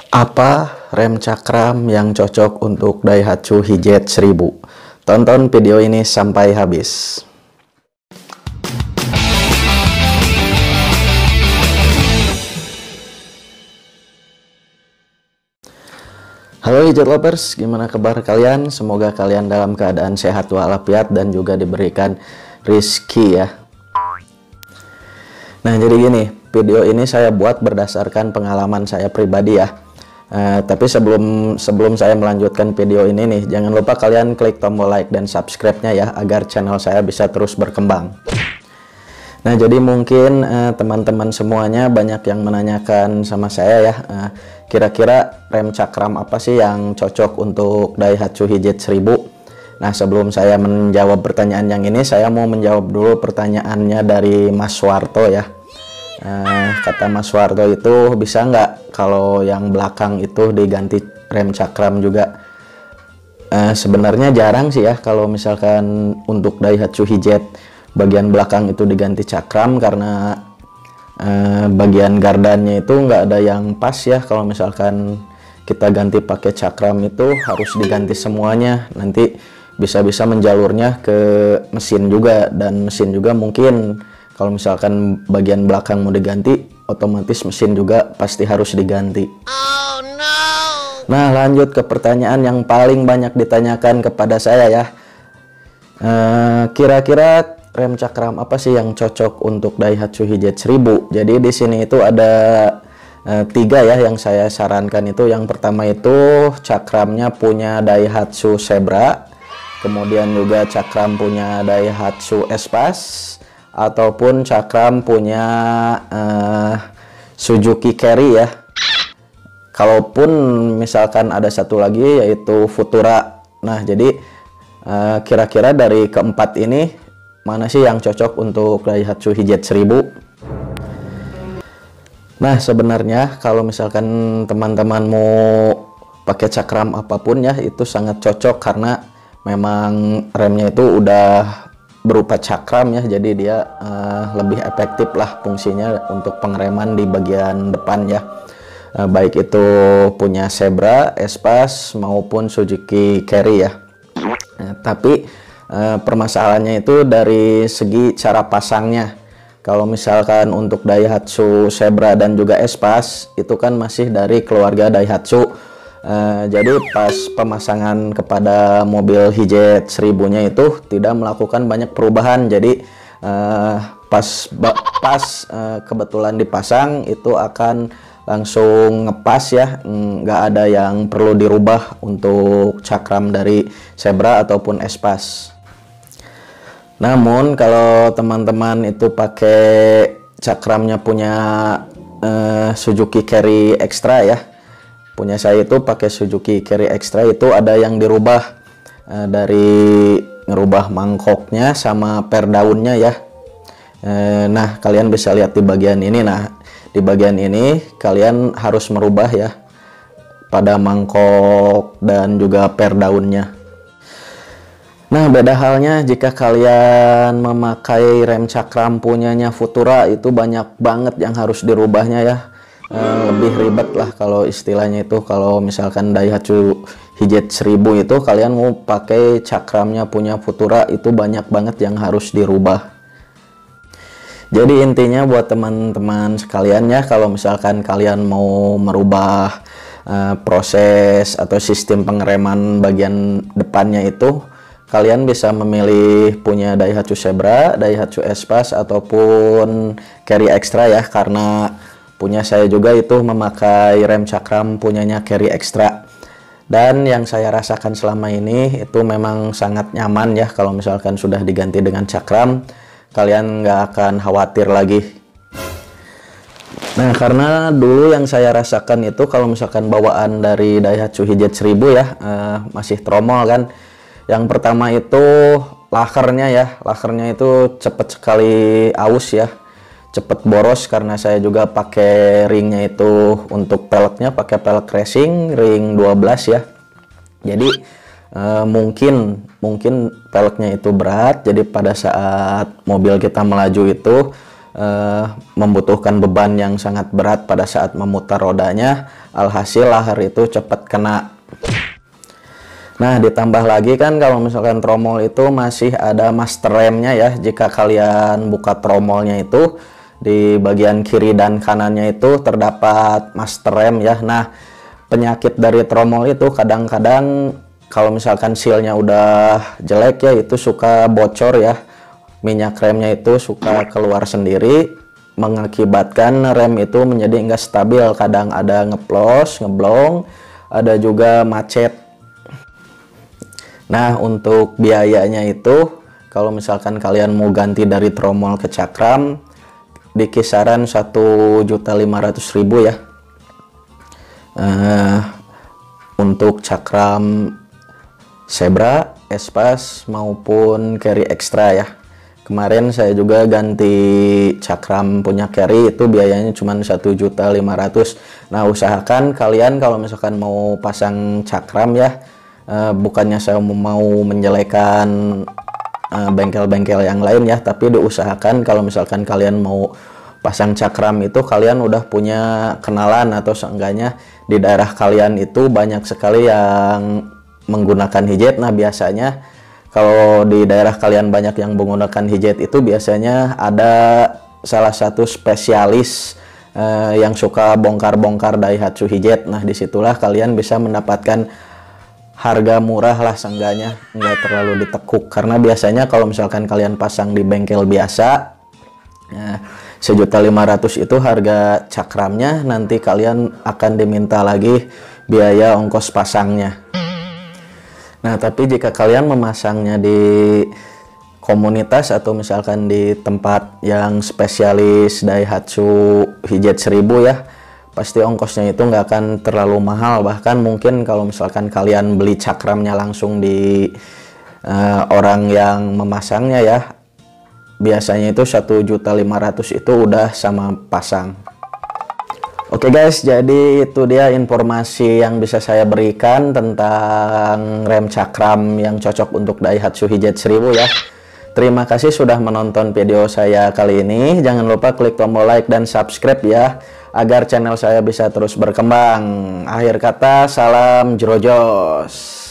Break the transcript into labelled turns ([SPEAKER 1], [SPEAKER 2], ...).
[SPEAKER 1] Apa rem cakram yang cocok untuk Daihatsu Hijet 1000? Tonton video ini sampai habis. Halo Hijet Lovers, gimana kabar kalian? Semoga kalian dalam keadaan sehat walafiat dan juga diberikan rezeki ya. Nah, jadi gini, video ini saya buat berdasarkan pengalaman saya pribadi ya. Tapi sebelum saya melanjutkan video ini nih, jangan lupa kalian klik tombol like dan subscribe-nya ya, agar channel saya bisa terus berkembang. Nah, jadi mungkin teman-teman semuanya banyak yang menanyakan sama saya ya, kira-kira rem cakram apa sih yang cocok untuk Daihatsu Hijet 1000? Nah, sebelum saya menjawab pertanyaan yang ini, saya mau menjawab dulu pertanyaannya dari Mas Warto ya. Kata Mas Warto itu, bisa nggak kalau yang belakang itu diganti rem cakram juga? Sebenarnya jarang sih ya kalau misalkan untuk Daihatsu Hijet bagian belakang itu diganti cakram, karena bagian gardannya itu nggak ada yang pas ya. Kalau misalkan kita ganti pakai cakram itu harus diganti semuanya, nanti bisa-bisa menjalurnya ke mesin juga, dan mesin juga mungkin kalau misalkan bagian belakang mau diganti, otomatis mesin juga pasti harus diganti. Oh, no. Nah, lanjut ke pertanyaan yang paling banyak ditanyakan kepada saya ya. Kira-kira rem cakram apa sih yang cocok untuk Daihatsu Hijet 1000? Jadi di sini itu ada tiga ya yang saya sarankan itu. Yang pertama itu cakramnya punya Daihatsu Zebra, kemudian juga cakram punya Daihatsu Espace, ataupun cakram punya Suzuki Carry ya. Kalaupun misalkan ada satu lagi yaitu Futura. Nah, jadi kira-kira dari keempat ini mana sih yang cocok untuk Daihatsu Hijet 1000? Nah, sebenarnya kalau misalkan teman-teman mau pakai cakram apapun ya, itu sangat cocok karena memang remnya itu udah berupa cakram ya, jadi dia lebih efektif lah fungsinya untuk pengereman di bagian depan ya. Baik itu punya Zebra, Espace maupun Suzuki Carry ya. Tapi permasalahannya itu dari segi cara pasangnya. Kalau misalkan untuk Daihatsu Zebra dan juga Espace itu kan masih dari keluarga Daihatsu. Jadi pas pemasangan kepada mobil Hijet 1000-nya itu tidak melakukan banyak perubahan. Jadi pas kebetulan dipasang itu akan langsung ngepas ya, nggak ada yang perlu dirubah untuk cakram dari Zebra ataupun Espace. Namun kalau teman-teman itu pakai cakramnya punya Suzuki Carry Extra ya, punya saya itu pakai Suzuki Carry Extra, itu ada yang dirubah dari ngerubah mangkoknya sama per daunnya ya. Nah, kalian bisa lihat di bagian ini. Nah, di bagian ini kalian harus merubah ya pada mangkok dan juga per daunnya. Nah, beda halnya jika kalian memakai rem cakram punyanya Futura, itu banyak banget yang harus dirubahnya ya. Lebih ribet lah kalau istilahnya itu. Kalau misalkan Daihatsu Hijet 1000 itu kalian mau pakai cakramnya punya Futura, itu banyak banget yang harus dirubah. Jadi intinya buat teman-teman sekalian ya, kalau misalkan kalian mau merubah proses atau sistem pengereman bagian depannya itu, kalian bisa memilih punya Daihatsu Zebra, Daihatsu Espace ataupun Carry Extra ya, karena punya saya juga itu memakai rem cakram punyanya Carry Extra. Dan yang saya rasakan selama ini itu memang sangat nyaman ya. Kalau misalkan sudah diganti dengan cakram, kalian nggak akan khawatir lagi. Nah, karena dulu yang saya rasakan itu kalau misalkan bawaan dari Daihatsu Hijet 1000 ya, masih tromol kan. Yang pertama itu lakernya ya, lakernya itu cepet sekali aus ya, cepet boros, karena saya juga pakai ringnya itu untuk peleknya pakai pelek racing ring 12 ya. Jadi mungkin peleknya itu berat, jadi pada saat mobil kita melaju itu membutuhkan beban yang sangat berat pada saat memutar rodanya, alhasil lahar itu cepat kena. Nah, ditambah lagi kan kalau misalkan tromol itu masih ada master remnya ya. Jika kalian buka tromolnya itu di bagian kiri dan kanannya itu terdapat master rem ya. Nah, penyakit dari tromol itu kadang-kadang kalau misalkan sealnya udah jelek ya, itu suka bocor ya. Minyak remnya itu suka keluar sendiri, mengakibatkan rem itu menjadi nggak stabil. Kadang ada ngeplos, ngeblong, ada juga macet. Nah, untuk biayanya itu kalau misalkan kalian mau ganti dari tromol ke cakram di kisaran 1.500.000 ya. Untuk cakram Zebra, Espas maupun Carry Extra ya. Kemarin saya juga ganti cakram punya Carry, itu biayanya cuma 1.500.000. Nah, usahakan kalian kalau misalkan mau pasang cakram ya, bukannya saya mau menjelekan bengkel-bengkel yang lain ya, tapi diusahakan kalau misalkan kalian mau pasang cakram itu kalian udah punya kenalan atau seenggaknya di daerah kalian itu banyak sekali yang menggunakan hijab. Nah, biasanya kalau di daerah kalian banyak yang menggunakan hijab itu biasanya ada salah satu spesialis yang suka bongkar-bongkar Daihatsu hijab. Nah, disitulah kalian bisa mendapatkan harga murah lah, seenggaknya nggak terlalu ditekuk. Karena biasanya kalau misalkan kalian pasang di bengkel biasa, 1.500.000 itu harga cakramnya, nanti kalian akan diminta lagi biaya ongkos pasangnya. Nah, tapi jika kalian memasangnya di komunitas atau misalkan di tempat yang spesialis Daihatsu hijab 1000 ya, pasti ongkosnya itu nggak akan terlalu mahal. Bahkan mungkin kalau misalkan kalian beli cakramnya langsung di orang yang memasangnya ya, biasanya itu 1.500.000 itu udah sama pasang. Oke guys, jadi itu dia informasi yang bisa saya berikan tentang rem cakram yang cocok untuk Daihatsu hijab 1000 ya. Terima kasih sudah menonton video saya kali ini. Jangan lupa klik tombol like dan subscribe ya, agar channel saya bisa terus berkembang. Akhir kata, salam Jerojos.